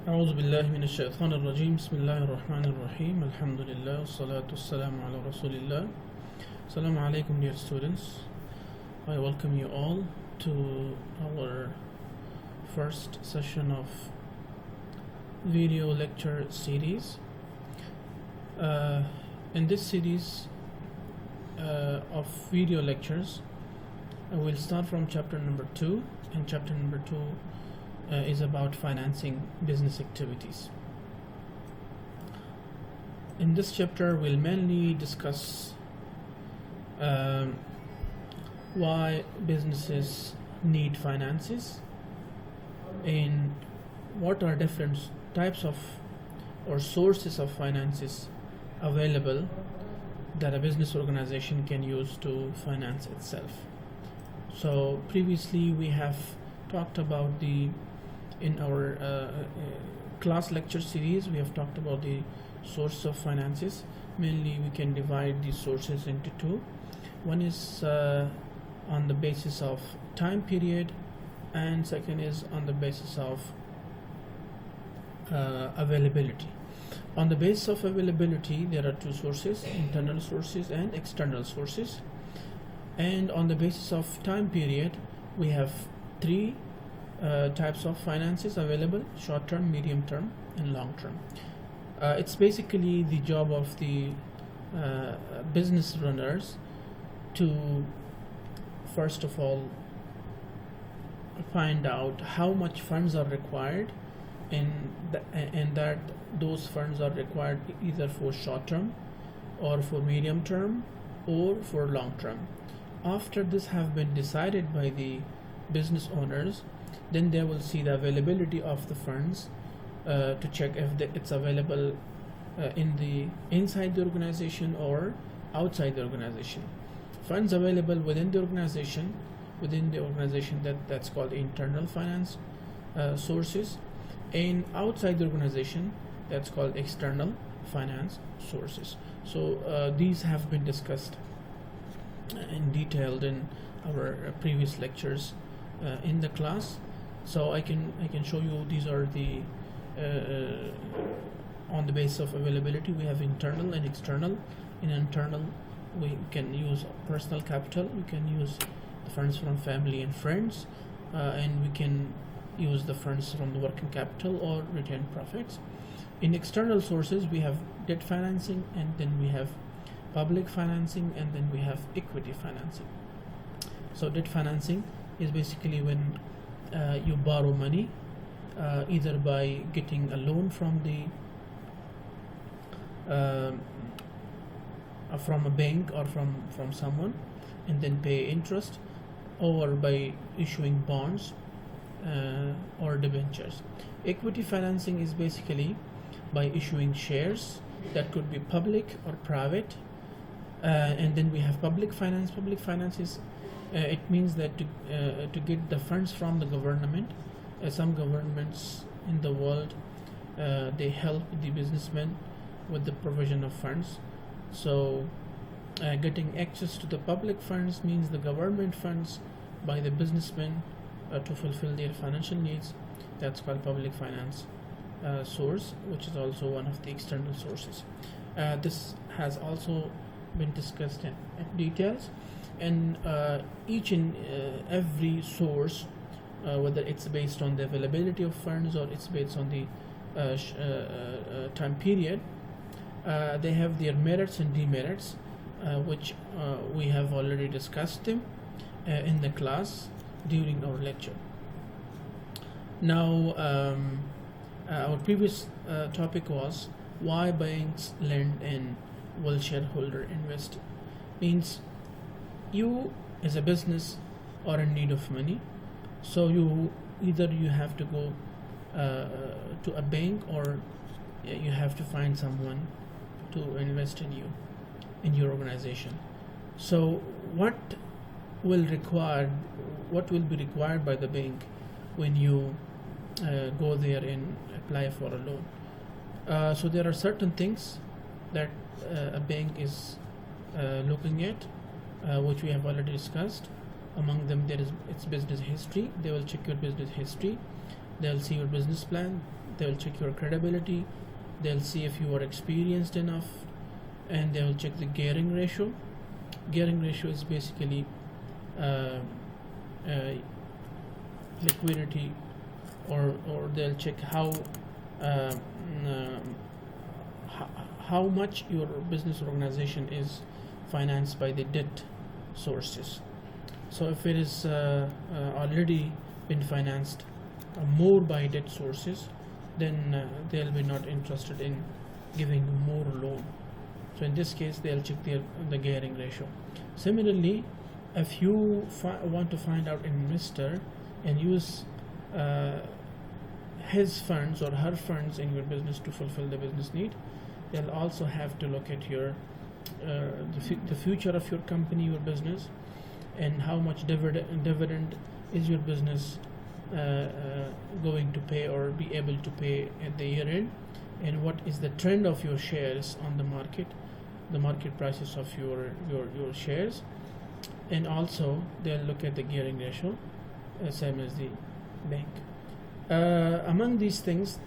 أعوذ بالله من الشيطان الرجيم بسم الله الرحمن الرحيم الحمد لله والصلاة والسلام على رسول الله. Assalamu alaikum, dear students. I welcome you all to our first session of video lecture series. In this series of video lectures, I will start from chapter number 2, and chapter number 2 is about financing business activities. In this chapter, we'll mainly discuss why businesses need finances and what are different types of or sources of finances available that a business organization can use to finance itself. So previously we have talked about in our class lecture series, we have talked about the source of finances. Mainly we can divide these sources into two. One is on the basis of time period, and second is on the basis of availability. On the basis of availability, there are two sources: internal sources and external sources. And on the basis of time period, we have three types of finances available: short term, medium term, and long term. It's basically the job of the business runners to first of all find out how much funds are required, and that those funds are required either for short term or for medium term or for long term. After this have been decided by the business owners, then they will see the availability of the funds to check if it's available inside the organization or outside the organization. Funds available within the organization that's called internal finance sources, and outside the organization that's called external finance sources. So these have been discussed and detailed in our previous lectures in the class. So I can show you these are the on the basis of availability, we have internal and external. In internal, we can use personal capital, we can use the funds from family and friends, and we can use the funds from the working capital or retained profits. In external sources, we have debt financing, and then we have public financing, and then we have equity financing. So debt financing is basically when you borrow money either by getting a loan from a bank or from someone and then pay interest, or by issuing bonds or debentures. Equity financing is basically by issuing shares that could be public or private, and then we have public finance. Public finance is it means that to get the funds from the government. Some governments in the world they help the businessmen with the provision of funds. So getting access to the public funds means the government funds by the businessmen to fulfill their financial needs. That's called public finance source, which is also one of the external sources. This has also been discussed in details, and each and every source, whether it's based on the availability of funds or it's based on the time period, they have their merits and demerits, which we have already discussed them in the class during our lecture. Now our previous topic was why banks lend and will shareholder invest. Means you as a business are in need of money, so you have to go to a bank, or you have to find someone to invest in you, in your organization. So what will be required by the bank when you go there and apply for a loan? So there are certain things that a bank is looking at, which we have already discussed. Among them, there is its business history. They will check your business history. They'll see your business plan. They will check your credibility. They'll see if you are experienced enough, and they will check the gearing ratio. Gearing ratio is basically liquidity, or they'll check how much your business organization is financed by the debt sources. So if it is already been financed more by debt sources, then they'll be not interested in giving more loan. So in this case, they'll check the gearing ratio. Similarly, if you want to find out an investor and use his funds or her funds in your business to fulfill the business need, they'll also have to look at your the future of your company, your business, and how much dividend is your business going to pay or be able to pay at the year end, and what is the trend of your shares on the market prices of your shares. And also they'll look at the gearing ratio, same as the bank. Among these things,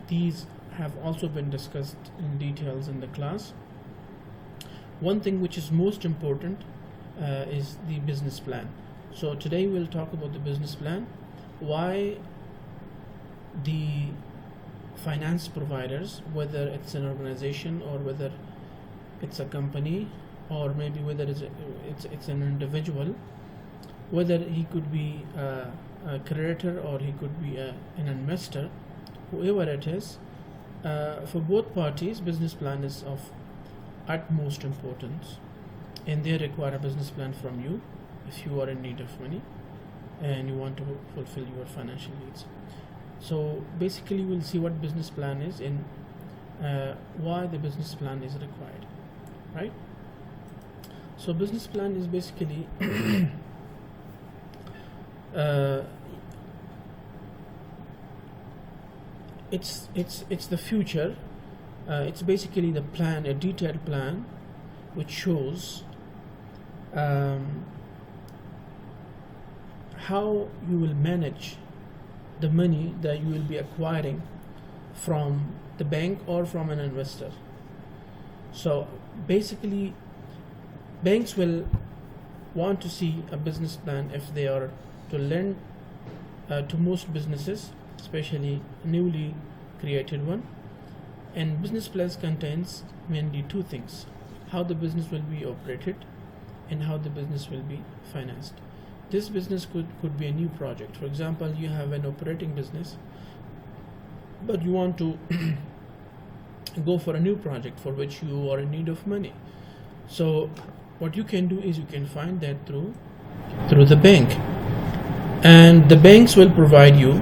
these have also been discussed in details in the class. One thing which is most important is the business plan. So today we'll talk about the business plan, why the finance providers, whether it's an organization or whether it's a company, or maybe whether it's an individual, whether he could be a creditor or he could be an investor, whoever it is, for both parties, business plan is of utmost importance, and they require a business plan from you if you are in need of money and you want to fulfill your financial needs. So basically we'll see what business plan is and why the business plan is required, right? So business plan is basically it's the future. It's basically the plan, a detailed plan, which shows how you will manage the money that you will be acquiring from the bank or from an investor. So basically, banks will want to see a business plan if they are to lend to most businesses, especially newly created one. And business plans contains mainly two things: how the business will be operated and how the business will be financed. This business could be a new project. For example, you have an operating business, but you want to go for a new project for which you are in need of money. So what you can do is you can find that through the bank, and the banks will provide you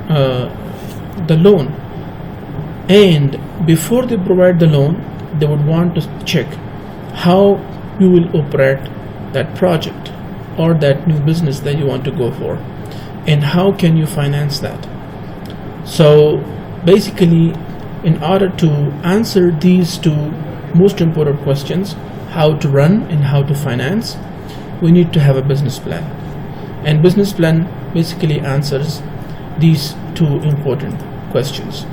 the loan. And before they provide the loan, they would want to check how you will operate that project or that new business that you want to go for, and how can you finance that. So basically, in order to answer these two most important questions, how to run and how to finance, we need to have a business plan. And business plan basically answers these two important questions.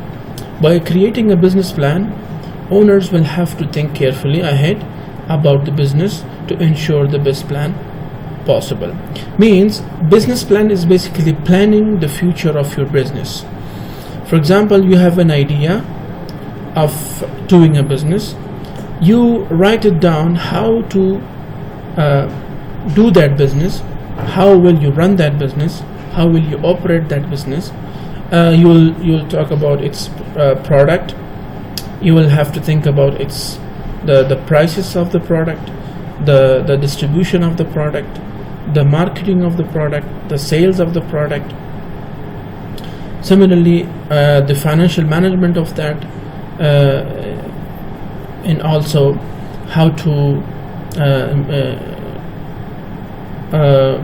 By creating a business plan, owners will have to think carefully ahead about the business to ensure the best plan possible. Means business plan is basically planning the future of your business. For example, you have an idea of doing a business. You write it down how to do that business, how will you run that business, how will you operate that business. You'll talk about its product. You will have to think about its the prices of the product, the distribution of the product, the marketing of the product, the sales of the product. Similarly, the financial management of that, and also how to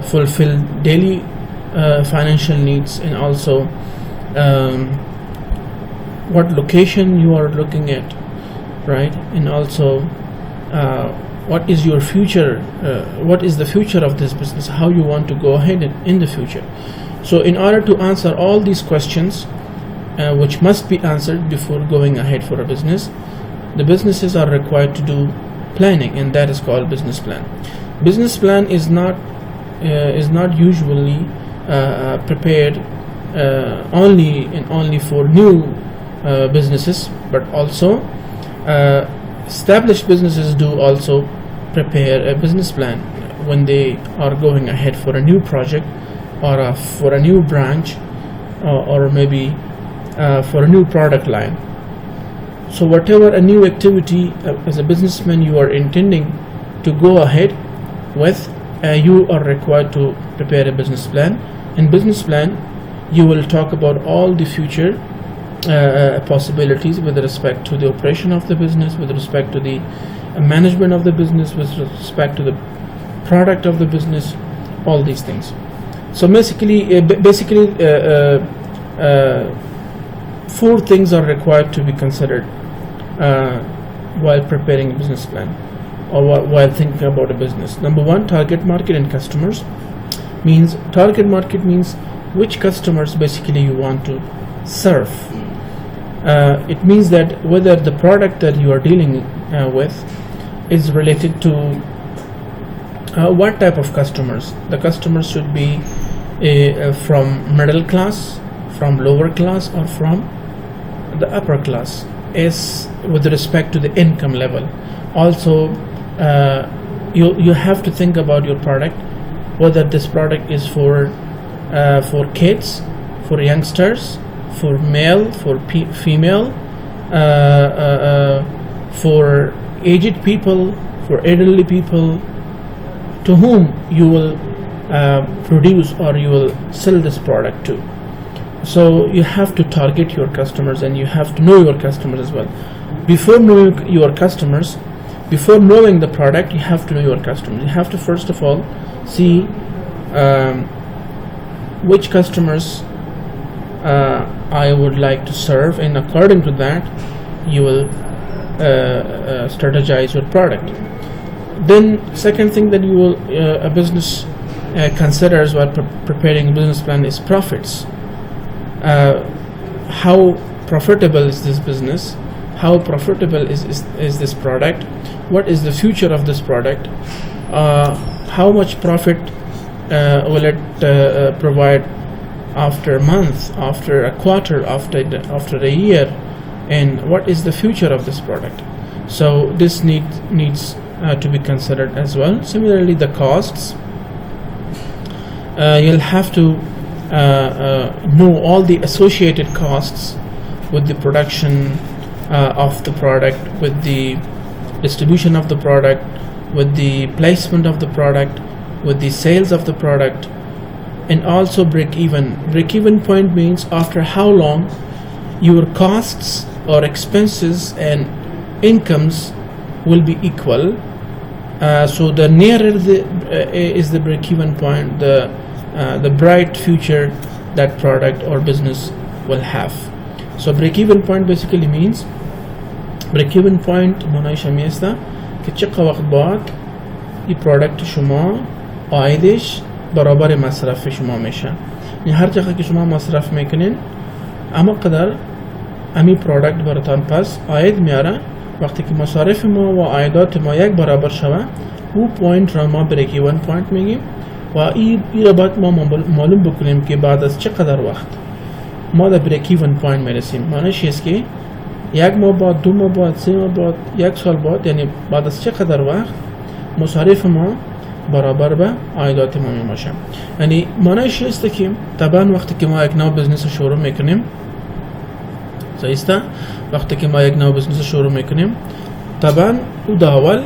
fulfill daily financial needs, and also what location you are looking at, right? And also what is your future, what is the future of this business, how you want to go ahead in the future. So in order to answer all these questions, which must be answered before going ahead for a business. The businesses are required to do planning, and that is called business plan. Business plan is not usually prepared only for new businesses, but also established businesses do also prepare a business plan when they are going ahead for a new project, or for a new branch, or maybe for a new product line. So whatever a new activity as a businessman you are intending to go ahead with, you are required to prepare a business plan. In business plan, you will talk about all the future possibilities with respect to the operation of the business, with respect to the management of the business, with respect to the product of the business, all these things. So basically, four things are required to be considered while preparing a business plan, or while thinking about a business. Number one, target market and customers. Target market means which customers basically you want to serve. It means that whether the product that you are dealing with is related to what type of customers. The customers should be from middle class, from lower class, or from the upper class, is with respect to the income level. Also, you have to think about your product, whether this product is for kids, for youngsters, for male, for female, for aged people, for elderly people, to whom you will produce or you will sell this product to. So you have to target your customers, and you have to know your customers as well. Before knowing your customers, before knowing the product, you have to know your customers. You have to first of all see which customers I would like to serve, and according to that you will strategize your product. Then second thing that you will a business considers while preparing a business plan is profits. How profitable is this business? How profitable is this product? What is the future of this product? How much profit will it provide after a month, after a quarter, after a year, and what is the future of this product? So this needs to be considered as well. Similarly, the costs. You'll have to know all the associated costs with the production of the product, with the distribution of the product, with the placement of the product, with the sales of the product, and also break even. Break even point means after how long your costs or expenses and incomes will be equal. So the nearer is the break even point, the bright future that product or business will have. So break even point basically means break even point معناش همیسته که چقدر وقت بعد این پرودکت شما عایدش برابر مصرف شما میشه. یعنی هر چقدر که شما مصرف میکنین اما قدر امی پرودکت براتان پس عاید میاره. وقتی که مصارف ما و عایدات ما یک برابر شود، او پوینت را ما بریک ایون پوینت میگیم و این را باید ما معلوم بکنیم که بعد از چقدر وقت ما در بریک ایون پوینت میرسیم. معنیش است که یک ماه بعد، 2 ماه بعد، 3 ماه بعد، 1 سال بعد، یعنی بعد از چقدر وقت مصارف ما برابر به عایدات ما میشه. یعنی معنیش است که طبعا وقتی که ما یک نو بزنس شروع میکنیم، صحیح، وقتی که ما یک نو بزنس شروع میکنیم طبعا او در اول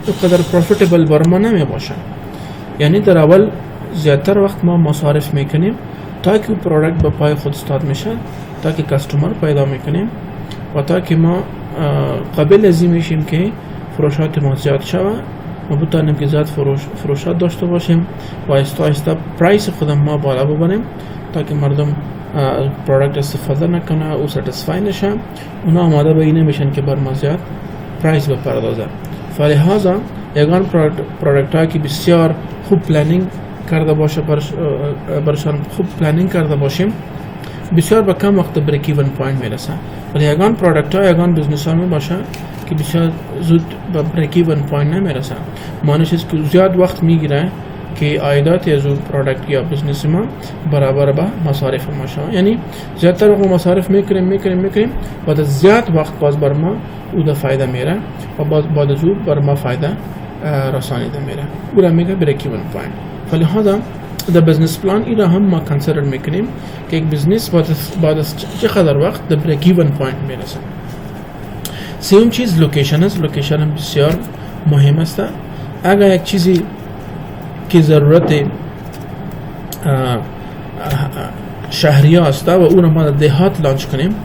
اونقدر پروفیتبل بر ما نمیباشه. یعنی در اول زیادتر وقت ما مصارف میکنیم تا که پرودکت به پای خود استاد میشه، تا که کاستومر پیدا میکنیم و تا که ما قابل از این میشیم که فروشات ما زیاد شود و بتونیم که زیاد فروشات داشته باشیم و آهسته پرایس خودم ما بالا ببریم تا که مردم پرودکت استفاده نکنه و ساتیسفای نشه. اونا آماده به این میشن که بر ما زیاد پرایس بپردازه. فلهذا یگان پرودکت هایی که بسیار خوب پلنینگ کرده باشه، برشان خوب پلنینگ کرده باشیم بسیار با کم وقت بریک ایون پوینت میرسه، ولی یگان پروداکت ها یگان بزنس ها می باشه که بسیار زود به بریک ایون پوینت نمیرسه. معنیش است که زیاد وقت میگیره که عایدات از اون پروداکت یا بزنس ما برابر با مصارف ما شه. یعنی زیادتر وقت مصارف میکنیم بعد از زیاد وقت باز بر ما او ده فایده میره و بعد از او بر ما فایده رسانیده میره. او را میگه بریک ایون پوینت. فلهذا در بزنس پلان این را هم ما کنسیدر میکنیم که یک بزنس بعد از چقدر وقت در بریک ایون پوینت میرسه. سوم چیز لوکیشن است. لوکیشن هم بسیار مهم است. اگر یک چیزی که ضرورت شهری است و او را ما در دهات لانچ کنیم،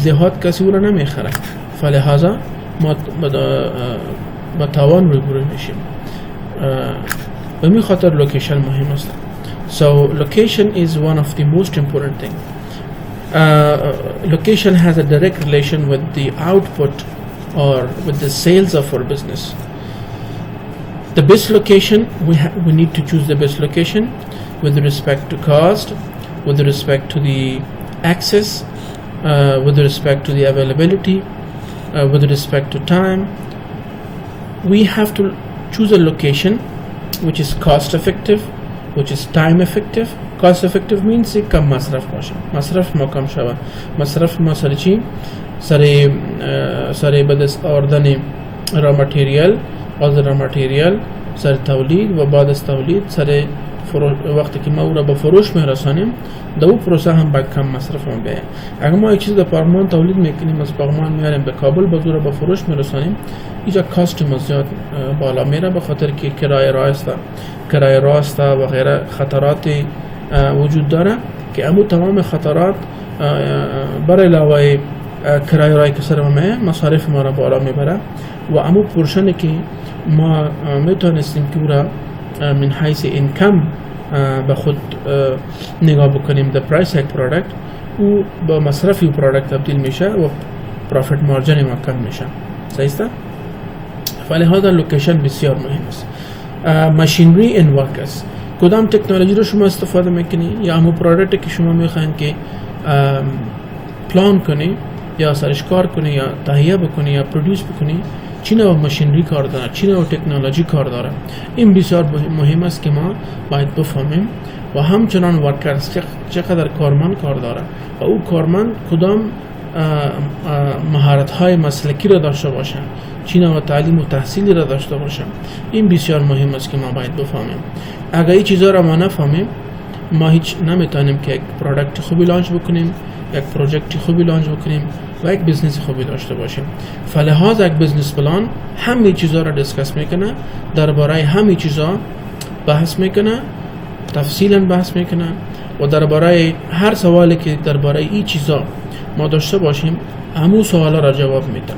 دهات کسی او را نمیخره، فلهذا ما با تاوان روبرو میشیم. به می خاطر لوکیشن مهم است. So location is one of the most important thing. Location has a direct relation with the output or with the sales of our business. The best location, we need to choose the best location with respect to cost, with respect to the access, with respect to the availability, with respect to time. We have to choose a location which is cost effective, which is time effective. Cost effective means که کم مصرف باشه. مصرف ما کم شود. مصرف ما سر چی؟ سر بدست آوردن را ماتریال، از را ماتریال سر تولید و بعد از تولید سر وقتی که ما او را به فروش میرسانیم، دو پروسه هم با کم مصرف هم بیاید. اگر ما یک چیز در پارمان تولید میکنیم، از پارمان میاریم به کابل، باز او را به فروش میرسانیم، اینجا کاست ما زیاد بالا میره، به خاطر که کرایه راه است و غیره خطرات وجود داره که امو تمام خطرات برای علاوه کرایه راهی که سر ما مصارف ما را بالا میبره و امو پورشنی که ما میتونستیم که او را من حیث اینکم به خود نگاه بکنیم در پرایس یک پروداکت، او با مصرفی پروداکت تبدیل میشه و پروفیت مارجن ما کم میشه. صحیح است؟ فلهذا لوکیشن بسیار مهم است. ماشینری ان ورکرز، کدام تکنولوژی رو شما استفاده میکنی یا همون پروداکت که شما میخواین که پلان کنی یا سرش کار کنی یا تهیه بکنی یا پرودوس بکنی، چی نوع ماشینری کار داره، چی نوع تکنولوژی کار داره. این بسیار مهم است که ما باید بفهمیم و همچنان ورکرز چقدر کارمند کار داره و او کارمند کدام مهارت های مسلکی را داشته باشه، چی نوع تعلیم و تحصیلی را داشته باشه. این بسیار مهم است که ما باید بفهمیم. اگر این چیزا را ما نفهمیم، ما هیچ نمیتونیم که یک پروداکت خوبی لانچ بکنیم، یک پروژکت خوبی لانچ بکنیم و یک بزنس خوبی داشته باشیم. فلهذا یک بزنس پلان همه چیزا را دیسکس میکنه، درباره همه چیزا بحث میکنه، تفصیلا بحث میکنه و درباره هر سوالی که درباره این چیزا ما داشته باشیم، همون سوالا را جواب میده.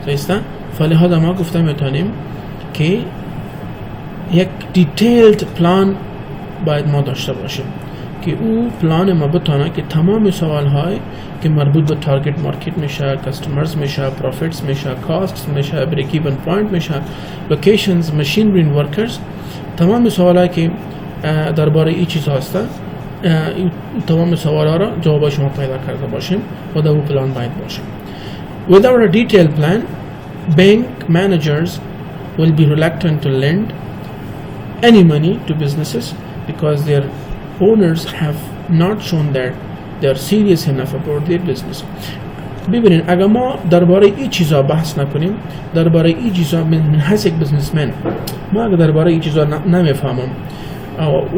صحیح؟ فلهذا ما گفته میتونیم که یک دیتیلد پلان باید ما داشته باشیم که او پلان ما بتونه که تمام سوال های که مربوط به تارگت مارکت میشه، کستمرز میشه، پروفیتس میشه، کاستس میشه، بریک ایون پوینت میشه، لوکیشنز، ماشینری و ورکرز، تمام سوال هایی که درباره این چیز هست، تمام سوال ها را جوابش ما پیدا کرده باشیم و در او پلان باید باشیم. Without a detailed plan, bank managers will be reluctant to lend any money to businesses because their owners have not shown that they are serious enough about their business. ببینید اگر ما درباره این چیزا بحث نکنیم، درباره این چیزا من حیث یک بزنسمن ما اگر درباره این چیزا نمیفهمم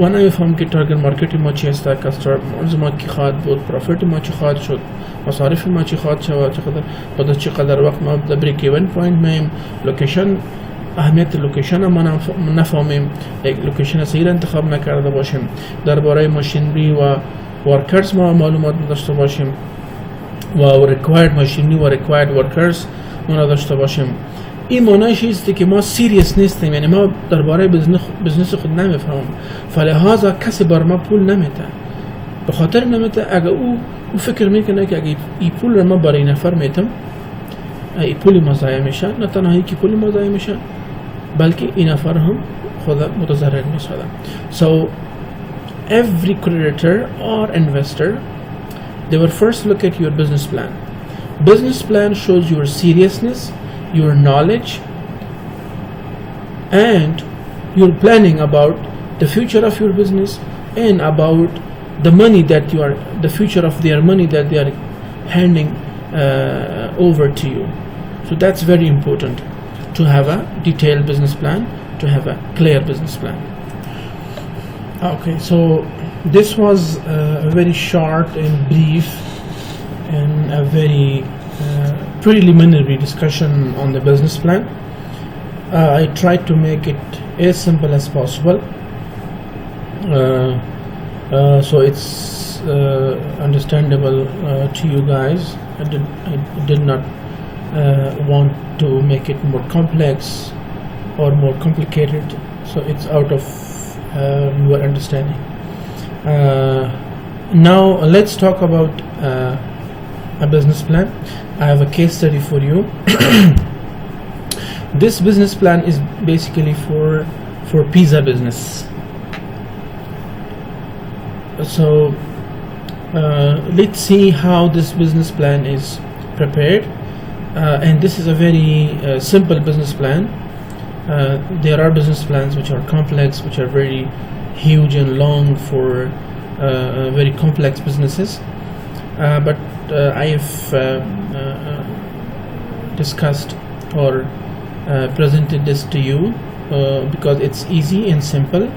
و نمیفهمم که تارگت مارکت ما چی است، کستمرز ما کی خواهد بود، پروفیت ما چی خواهد شد، مصارف ما چی خواهد شود، بعد چقدر وقت ما در بریک ایون پوینت میم، لوکیشن، اهمیت لوکیشن ما نفهمیم، لوکیشن صحیح انتخاب نکرده باشیم، درباره ماشینری و ورکرز ما معلومات داشته باشیم و ریکوایرد ماشینری و ریکوایرد ورکرز ما داشته باشیم. این معنیش است که ما سیریس نیستیم، یعنی ما درباره بزنس خود نمیفهمم، فلهذا کسی بر ما پول نمیده. به خاطر نمیده اگر او فکر میکنه که اگه این پول رو ما برای نفر میتم، این پول ما ضایع میشه، نه تنها که پول ما ضایع میشه بلکه این نفر هم خود متضرر میشه. So every creditor or investor they will first look at your business plan. Business plan shows your seriousness, your knowledge, and your planning about the future of your business and about the money that you are, the future of their money that they are handing over to you. So that's very important, to have a detailed business plan, to have a clear business plan. Okay, so this was a very short and brief and a very preliminary discussion on the business plan. I tried to make it as simple as possible, so it's understandable to you guys. I did not want to make it more complex or more complicated, so it's out of your understanding. Now let's talk about a business plan. I have a case study for you. This business plan is basically for pizza business. So let's see how this business plan is prepared. And this is a very simple business plan. There are business plans which are complex, which are very huge and long for very complex businesses. But I have discussed or presented this to you because it's easy and simple,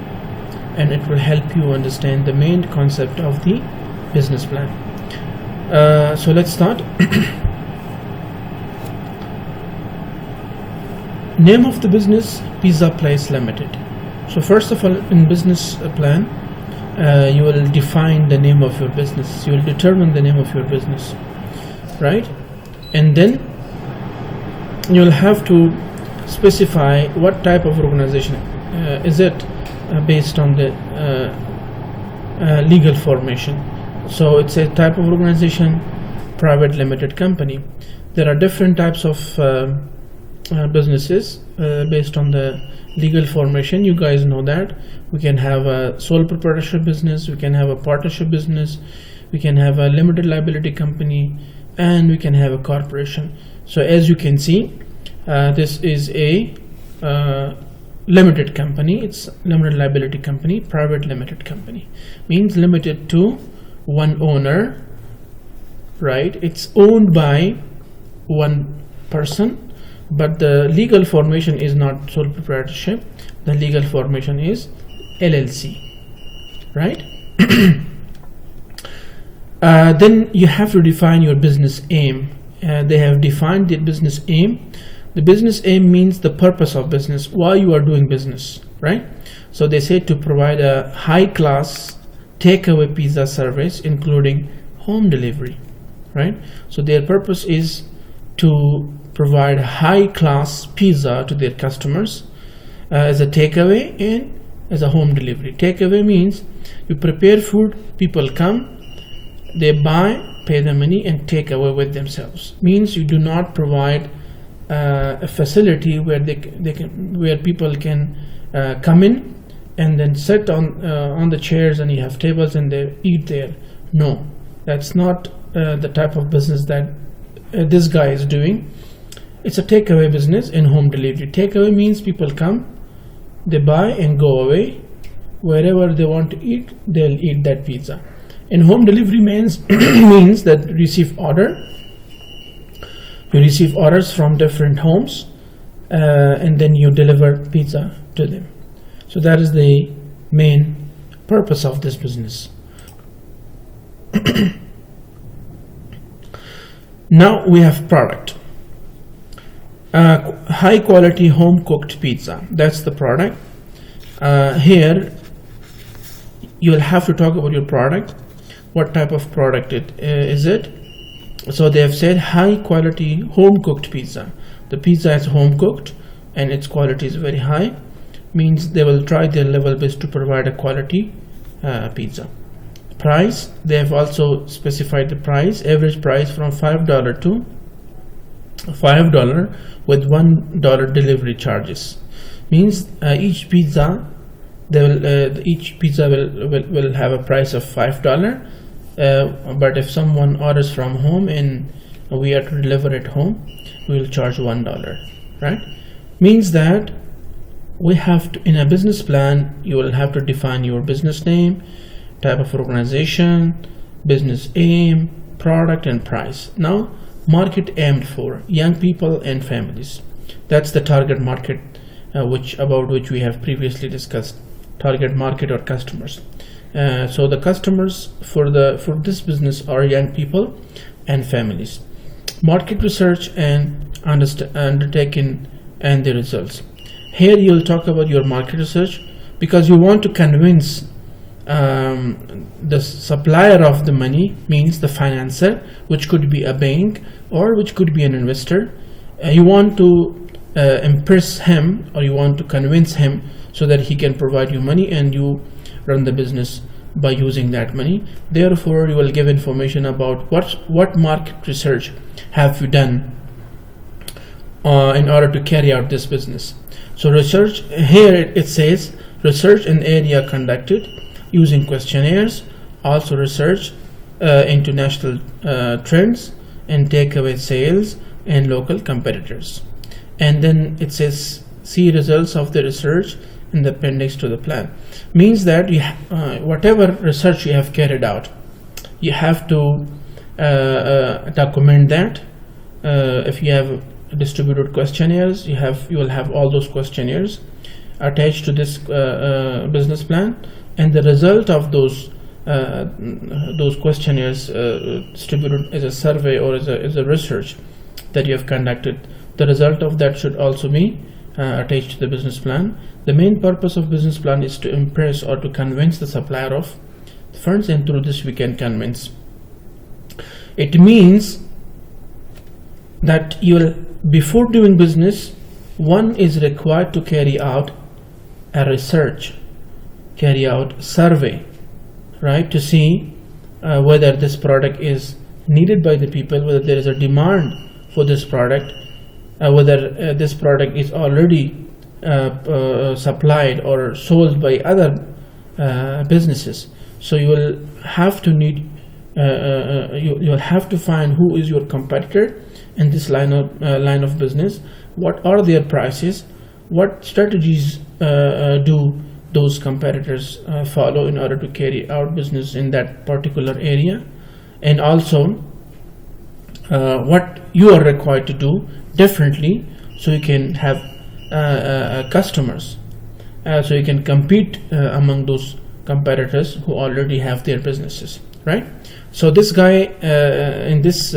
and it will help you understand the main concept of the business plan. So let's start. Name of the business: Pizza Place Limited. So first of all, in business plan, you will define the name of your business. You will determine the name of your business, right? And then you will have to specify what type of organization is it, based on the legal formation. So it's a type of organization, private limited company. There are different types of businesses based on the legal formation. You guys know that we can have a sole proprietorship business, we can have a partnership business, we can have a limited liability company, and we can have a corporation. So as you can see, this is a limited company. It's limited liability company. Private limited company means limited to one owner, right? It's owned by one person, but the legal formation is not sole proprietorship. The legal formation is LLC, right? Then you have to define your business aim. They have defined the business aim. The business aim means the purpose of business, why you are doing business, right? So they say to provide a high-class takeaway pizza service, including home delivery, right? So their purpose is to provide high-class pizza to their customers as a takeaway and as a home delivery. Takeaway means you prepare food, people come, they buy, pay the money, and take away with themselves. Means you do not provide a facility where where people can come in and then sit on the chairs and you have tables and they eat there. No, that's not the type of business that this guy is doing. It's a takeaway business and home delivery. Takeaway means people come, they buy and go away. Wherever they want to eat, they'll eat that pizza. And home delivery means means that you receive orders from different homes, and then you deliver pizza to them. So that is the main purpose of this business. Now we have product. High quality home cooked pizza. That's the product. Here you will have to talk about your product. What type of product is it? So they have said high quality home cooked pizza. The pizza is home cooked and its quality is very high. Means they will try their level best to provide a quality pizza. Price, they have also specified the price. Average price from $5 to $5 with $1 delivery charges. Means each pizza will have a price of $5, but if someone orders from home and we are to deliver at home, we will charge $1, right? Means that we have to, in a business plan, you will have to define your business name, type of organization, business aim, product, and price. Now, market aimed for young people and families. That's the target market about which we have previously discussed. Target market or customers. So the customers for this business are young people and families. Market research and undertaken and the results. Here you'll talk about your market research because you want to convince the supplier of the money, means the financer, which could be a bank or which could be an investor. You want to impress him, or you want to convince him so that he can provide you money and you run the business by using that money. Therefore, you will give information about what market research have you done in order to carry out this business. So research, here it says research in area conducted using questionnaires, also research into national trends and takeaway sales and local competitors. And then it says see results of the research in the appendix to the plan. Means that you whatever research you have carried out, you have to document that. If you have distributed questionnaires, you will have all those questionnaires attached to this business plan, and the result of those questionnaires distributed as a survey or as a research that you have conducted. The result of that should also be attached to the business plan. The main purpose of business plan is to impress or to convince the supplier of funds, and through this we can convince. It means that before doing business, one is required to carry out a research, carry out survey, right, to see whether this product is needed by the people, whether there is a demand for this product, whether this product is already supplied or sold by other businesses. So you will have to you will have to find who is your competitor in this line of business. What are their prices? What strategies do those competitors follow in order to carry out business in that particular area? And also what you are required to do differently so you can have customers, so you can compete among those competitors who already have their businesses, right? So this guy in this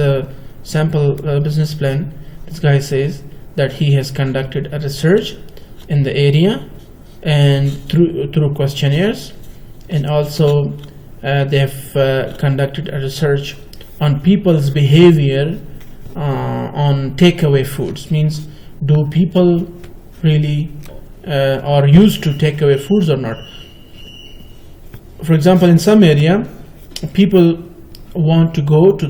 sample business plan, this guy says that he has conducted a research in the area and through questionnaires, and also they have conducted a research on people's behavior on takeaway foods. Means, do people really are used to takeaway foods or not? For example, in some area, people want to go to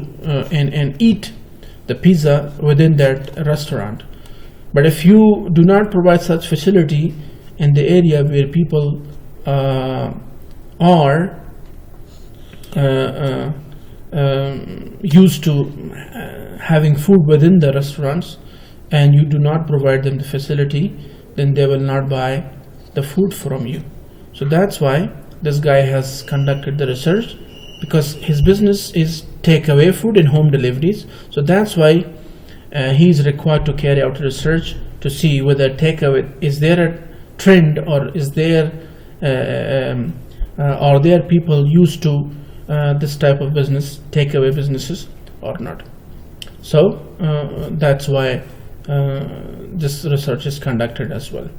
and eat the pizza within that restaurant. But if you do not provide such facility in the area where people are used to having food within the restaurants, and you do not provide them the facility, then they will not buy the food from you. So that's why this guy has conducted the research, because his business is takeaway food and home deliveries. So that's why he is required to carry out research to see whether takeaway, is there a trend, or is there are there people used to this type of business, takeaway businesses, or not. So that's why this research is conducted as well.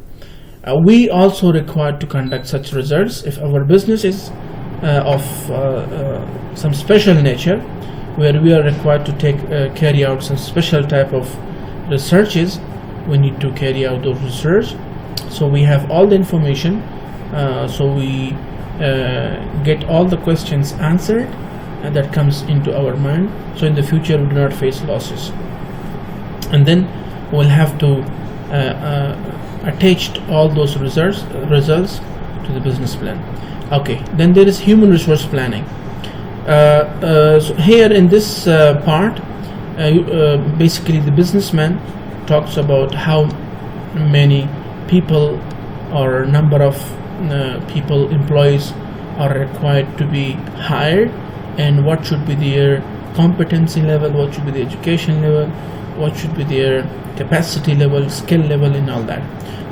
We also required to conduct such results if our business is of some special nature, where we are required to carry out some special type of researches. We need to carry out those research, so we have all the information, so we get all the questions answered, and that comes into our mind, so in the future we do not face losses. And then we'll have to attach all those results to the business plan. Okay, then there is human resource planning. So here in this part, basically the businessman talks about how many people or number of people, employees are required to be hired, and what should be their competency level, what should be the education level, what should be their capacity level, skill level, and all that.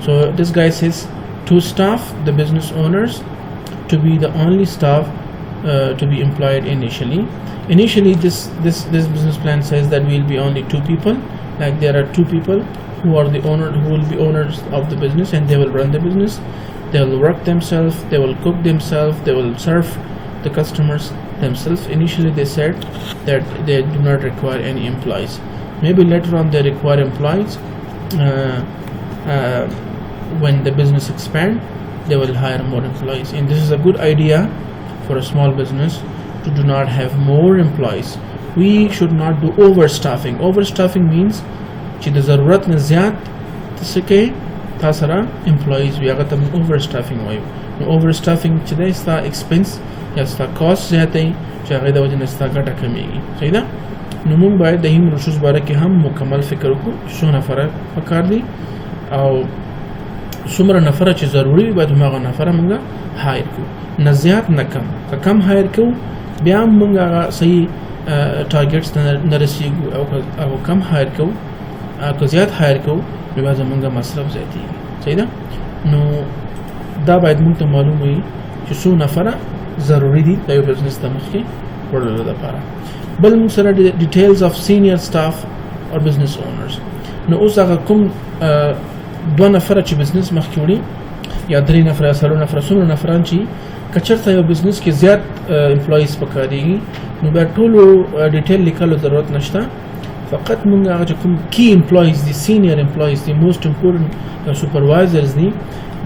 So this guy says to staff the business owners to be the only staff to be employed initially. Initially, this business plan says that we'll be only 2 people. Like there are 2 people who are the owner, who will be owners of the business, and they will run the business. They will work themselves. They will cook themselves. They will serve the customers themselves. Initially, they said that they do not require any employees. Maybe later on they require employees. When the business expand, they will hire more employees, and this is a good idea for a small business to do not have more employees. We should not do overstaffing. Overstaffing means چې د ضرورت نه زیات تسکه تاسو را employees وي، هغه ته overstaffing وایو. نو overstaffing چې د ستا expense یا ستا cost زیاتې چې هغه د وجه نه ستا ګټه کمیږي. صحیح ده؟ نو موږ باید د هیم رشوز باره کې هم مکمل فکر وکړو، څو نفره پکار دي او څومره نفره چې ضروري وي باید هماغه نفره موږ هایر کړو، نه زیات نه کم. که کم هایر کوو بیا هم موږ هغه صحیح ټارګټس ته نه رسیږو، او کم هایر کوو که زیات هایر کوو نو بیا زموږ مصرف زیاتېږي. صحیح ده؟ نو دا باید موږ ته معلوم وي چې څو نفره ضروري دي د یو بزنس ته مخکې وړلو لپاره. بل موږ سره ډیټیلز اف سینیئر سټاف اور بزنس اونرز. نو اوس هغه کوم 2 نفره چې بزنس مخکې وړي یا 3 نفره یا 4 نفره، څومره نفران چې که چېرته یو بزنس کې زیات امپلایز پکارېږي نو بیا ټولو ډیټیل لیکلو ضرورت نشته. فقط موږ هغه چې کوم کی امپلایز دي، سینیئر امپلایز دي، موسټ امپورټنټ یا سپروایزرز دي،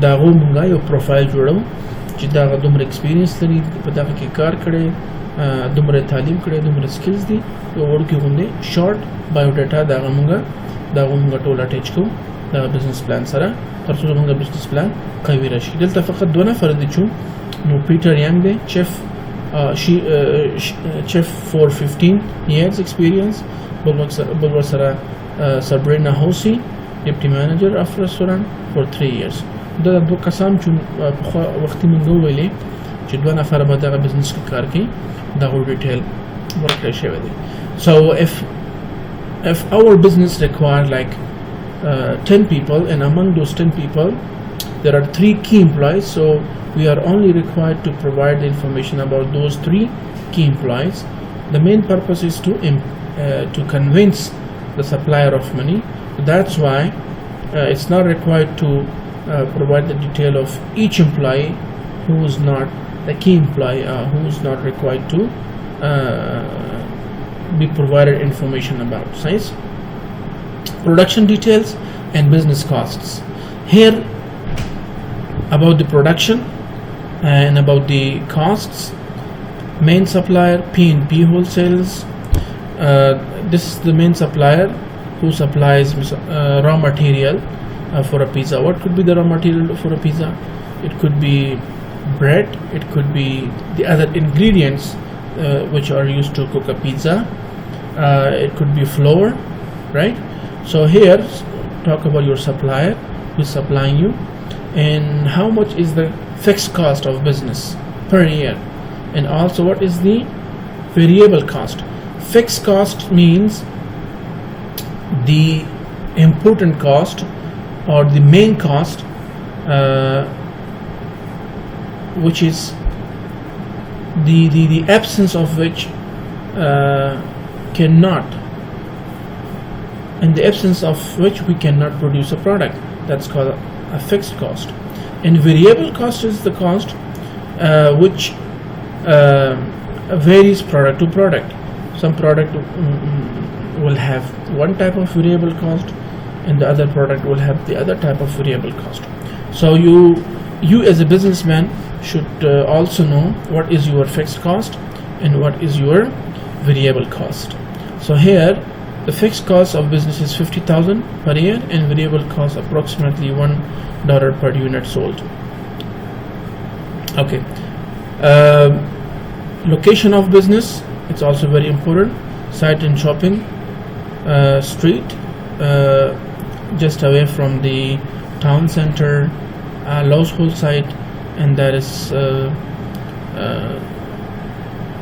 د هغو موږ یو پروفایل جوړو چې د هغه دومره ایکسپیرینس لري، په دغه کې کار کړی، دومره تعلیم کړی، دومره سکلز دي. یو وړوکی غوندې شارټ بایوډاټا د هغه موږ ټول اټیچ کوو د بزنس پلان سره تر څو زموږ بزنس پلان قوي راشي. دلته فقط 2 نفر دي چې نو پیټر ینګ دی، chef for 15 years experience. بل ورسره سبرینا هوسی ډیپټي مانیجر اف رستورانت for 3 years. دا 2 کسان چې په وختي موږ ویلې چې 2 نفر به دغه بزنس کې کار کوي، دغه ډیټیل ورکړی شوی دی. So if our business require like 10 people, and among those 10 people there are 3 key employees, so we are only required to provide the information about those 3 key employees. The main purpose is to convince the supplier of money. That's why it's not required to provide the detail of each employee who is not the key employee, who is not required to be provided information about. Science, production details and business costs. Here about the production and about the costs. Main supplier, P&P wholesales. This is the main supplier who supplies raw material for a pizza. What could be the raw material for a pizza? It could be bread, it could be the other ingredients which are used to cook a pizza. It could be flour, right? So here talk about your supplier who is supplying you, and how much is the fixed cost of business per year, and also what is the variable cost. Fixed cost means the important cost or the main cost, which is the absence of which in the absence of which we cannot produce a product. That's called a fixed cost. And variable cost is the cost which varies product to product. Some product will have one type of variable cost, and the other product will have the other type of variable cost. So you as a businessman should also know what is your fixed cost and what is your variable cost. So here the fixed cost of business is $50,000 per year, and variable cost approximately $1 per unit sold. Okay. Location of business, it's also very important. Site and shopping street, just away from the town center, household site, and that is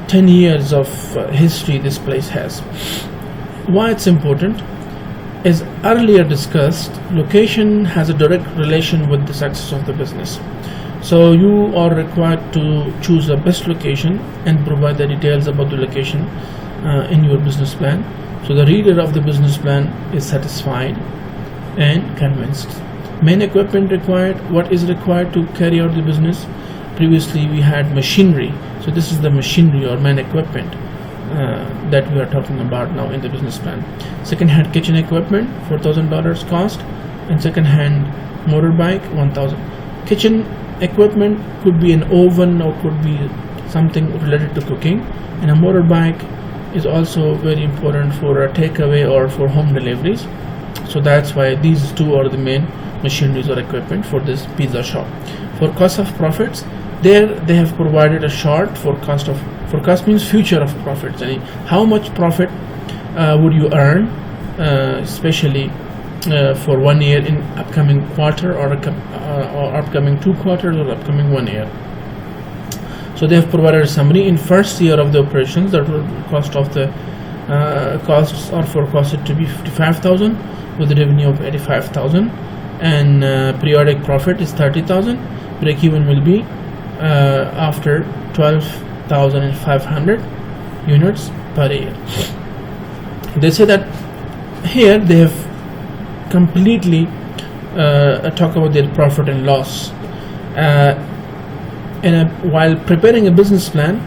10 years of history this place has. Why it's important? As earlier discussed, location has a direct relation with the success of the business. So you are required to choose the best location and provide the details about the location in your business plan, so the reader of the business plan is satisfied and convinced. Main equipment required. What is required to carry out the business? Previously we had machinery, so this is the machinery or main equipment that we are talking about now in the business plan. Second-hand kitchen equipment, $4,000 cost, and second-hand motorbike, $1,000. Kitchen equipment could be an oven or could be something related to cooking, and a motorbike is also very important for a takeaway or for home deliveries. So that's why these two are the main machineries or equipment for this pizza shop. For cost of profits, there they have provided a chart for forecast means future of profits, and how much profit would you earn, especially for 1 year in upcoming quarter or upcoming 2 quarters or upcoming 1 year. So they have provided a summary. In first year of the operations, the cost of the costs are forecasted to be 55,000 with a revenue of 85,000, and periodic profit is 30,000. Break even will be after 12,500 units per year. They say that here they have completely talk about their profit and loss. While preparing a business plan,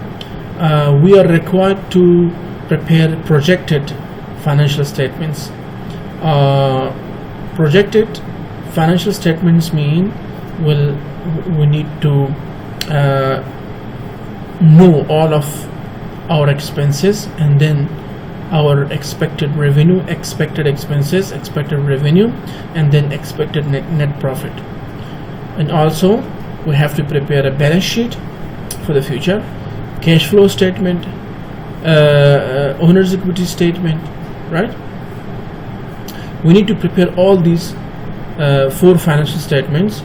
we are required to prepare projected financial statements. Projected financial statements mean we need to know all of our expenses, and then our expected revenue, expected expenses, expected revenue, and then expected net profit. And also we have to prepare a balance sheet for the future, cash flow statement, owner's equity statement, right? We need to prepare all these 4 financial statements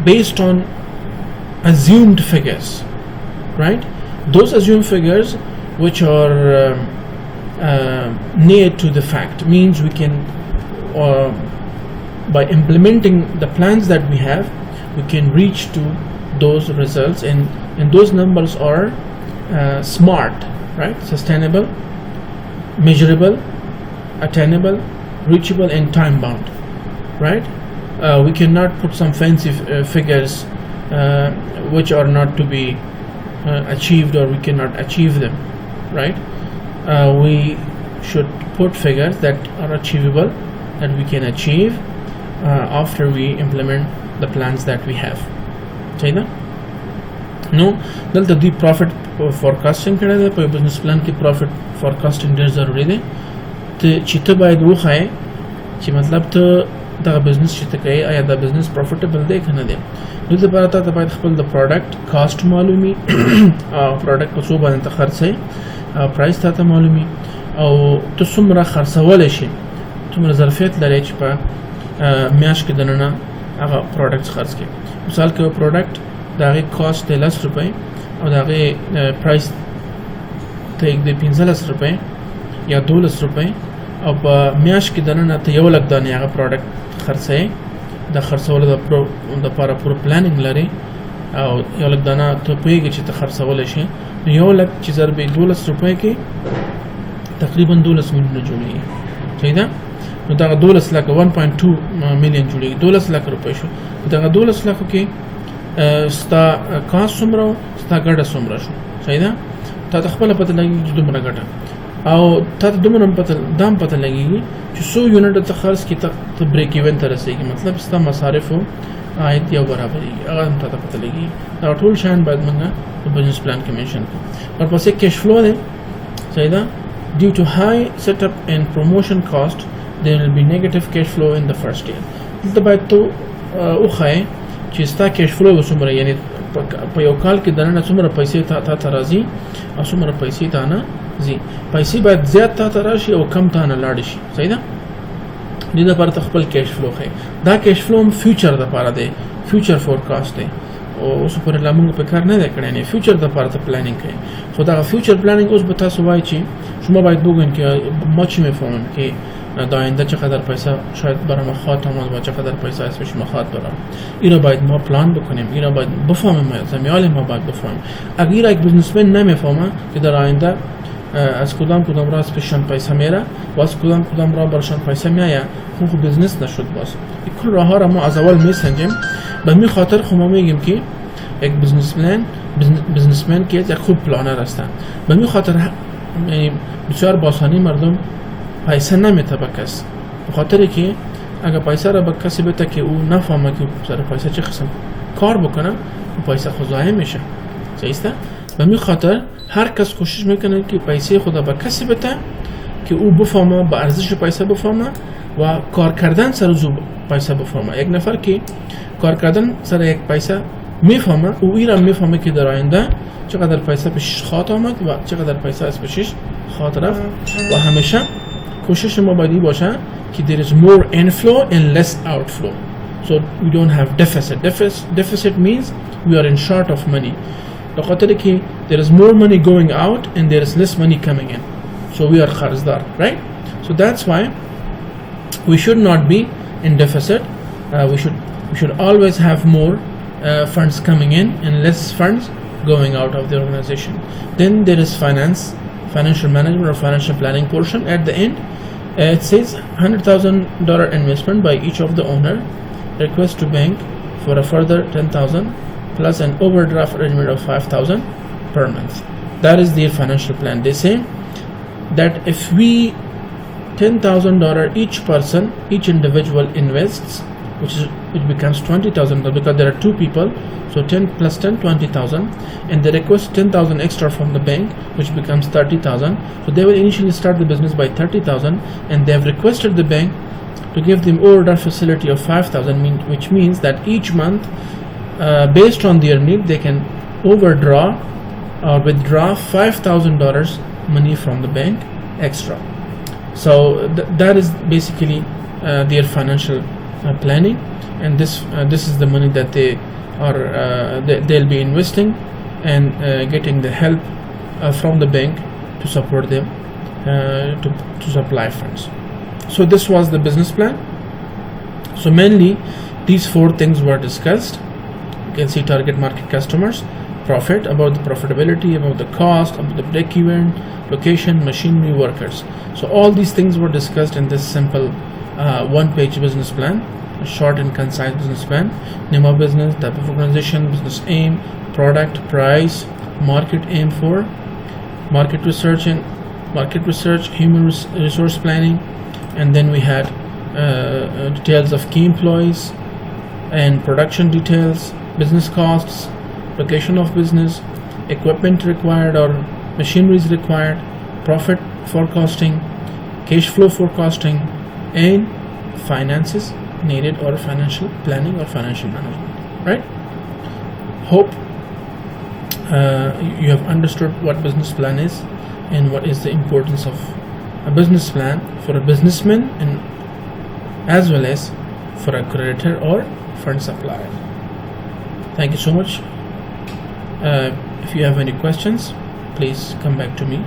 based on assumed figures, right? Those assumed figures which are near to the fact means we can by implementing the plans that we have, we can reach to those results, and those numbers are smart, right? Sustainable, measurable, attainable, reachable, and time bound, right? We cannot put some fancy figures which are not to be achieved, or we cannot achieve them, right? We should put figures that are achievable, that we can achieve after we implement the plans that we have. China? No, دلته دوی profit forecasting کړی دی. په بزنس پلان کې profit forecasting ډېر ضروری دی چې ته باید وښایې چې مطلب ته دغه بزنس چې ته کوې آیا دا بزنس پروفیټیبل دی که نه دی. دې لپاره تا ته باید خپل د پروډکټ کاسټ معلومي، پروډکټ په څو باندې ته خرڅوې، پرایس تا ته معلومي، او ته څومره خرڅولی شي، څومره ظرفیت لري چې په میاشت کې دننه هغه پروډکټس خرڅ کړي. مثال کې یو پروډکټ د هغې کاسټ دی 10 روپۍ او د هغې پرایس ته یږدې 15 روپۍ یا 12 روپۍ، او په میاشت کې دننه ته 1 لک دانې هغه پروډکټ خرڅوې. د خرڅولو دپاره پوره پلانینګ لري، او 1 لک دانه ته پوهېږې چې ته خرڅولی شي، نو 1 لک چې ضرب 12 روپۍ کې تقریبا 12 میلیونه جوړېږي. صحیح ده؟ نو دغه 12 لکه 1.2 میلیون جوړېږي، 12 لک روپۍ شو. دغه 12 لکو کې ستا کاست څومره و، ستا ګټه څومره شو. صحیح ده؟ تا ته خپله پته لګېږي چې دومره ګټه، او تا ته دومره دا هم پته لګېږي چې څو یونټه ته خرڅ کړي ته بریک ایون ته رسېږي، مطلب ستا مصارفو عاید یو برابرېږي، هغه هم تا ته پته لګېږي. دا ټول شیان باید موږ په بزنس پلان کې منشن کړو. ورپسې کیش فلو دی. صحیح ده؟ Due to high setup and promotion cost, there will be negative cash flow in the first year. دلته باید ته وښایې چې ستا کیش فلو به څومره، یعنې په یو کال کې دنه څومره پیسې ته راځي او څومره پیسې ته نه ځي. پیسې باید زیات ته راشي او کم ته نه لاړ شي. صحیح ده؟ دې لپاره ته خپل کیش فلو ښه. دا کیش فلو هم فیوچر لپاره دی، فیوچر فورکاست دی. او اوس پر لامل په کار نه دی کړی نه، فیوچر لپاره ته پلانینګ کوي. خو دا فیوچر پلانینگ اوس به تاسو وایي چې شما باید بگوین که ما چی میفهمیم که در آینده چقدر پیسه شاید برام خواهد آمد و چقدر پیسه از پیش ما خواهد برام. اینا باید ما پلان بکنیم، اینا باید بفهمیم، زمیال ما باید بفهمیم. اگر یک بزنسمن نمیفهمه که در آینده از کدام راه از پیششان پیسه میره و از کدام راه برشان پیسه میآید، خوب بزنس نشد. باز این کل راه ها را ما از اول میسنجیم. به همین خاطر خب ما میگیم که یک بزنسمن که یک خوب پلانر هستن. به همین خاطر بسیار باسانی مردم پیسه نمیته به کس، به خاطر که اگر پیسه را به کسی بده که او نفهمه که سر پیسه چه قسم کار بکنه، او پیسه خود ضایع میشه. صحیح است؟ به همین خاطر هر کس کوشش میکنه که پیسه خود به کسی بده که او بفهمه، به ارزش پیسه بفهمه و کار کردن سر زو پیسه بفهمه. یک نفر که کار کردن سر یک پیسه میفهمه، او ایران میفهمه که در آینده چقدر پیسه پیشش خواهد آمد و چقدر پیسه از پیشش خواهد رفت. و همیشه کوشش ما باید باشه که there is more inflow and less outflow, so we don't have deficit means we are in short of money. به خاطر که there is more money going out and there is less money coming in, so we are قرضدار, right? So that's why we should not be in deficit. We should always have more funds coming in and less funds going out of the organization. Then there is financial management or financial planning portion. At the end, it says $100,000 investment by each of the owner. Request to bank for a further $10,000 plus an overdraft arrangement of $5,000 per month. That is their financial plan. They say that if we $10,000 each person, each individual invests, which becomes $20,000 because there are two people, so 10 plus 10, 20,000, and they request 10,000 extra from the bank, which becomes 30,000. So they will initially start the business by 30,000, and they have requested the bank to give them overdraft facility of 5,000, which means that each month, based on their need, they can overdraw or withdraw $5,000 money from the bank extra. So that is basically their financial planning, and this is the money that they'll be investing and getting the help from the bank to support them to supply funds. So this was the business plan. So mainly these four things were discussed. You can see target market customers, profit, about the profitability, about the cost, about the break-even, location, machinery, workers. So all these things were discussed in this simple one-page business plan, a short and concise business plan. Name of business, type of organization, business aim, product, price, market aim for, market research, human resource planning, and then we had details of key employees and production details, business costs, location of business, equipment required or machineries required, profit forecasting, cash flow forecasting, and finances needed or financial planning or financial management. Right? Hope you have understood what business plan is and what is the importance of a business plan for a businessman and as well as for a creditor or fund supplier. Thank you so much. If you have any questions, please come back to me.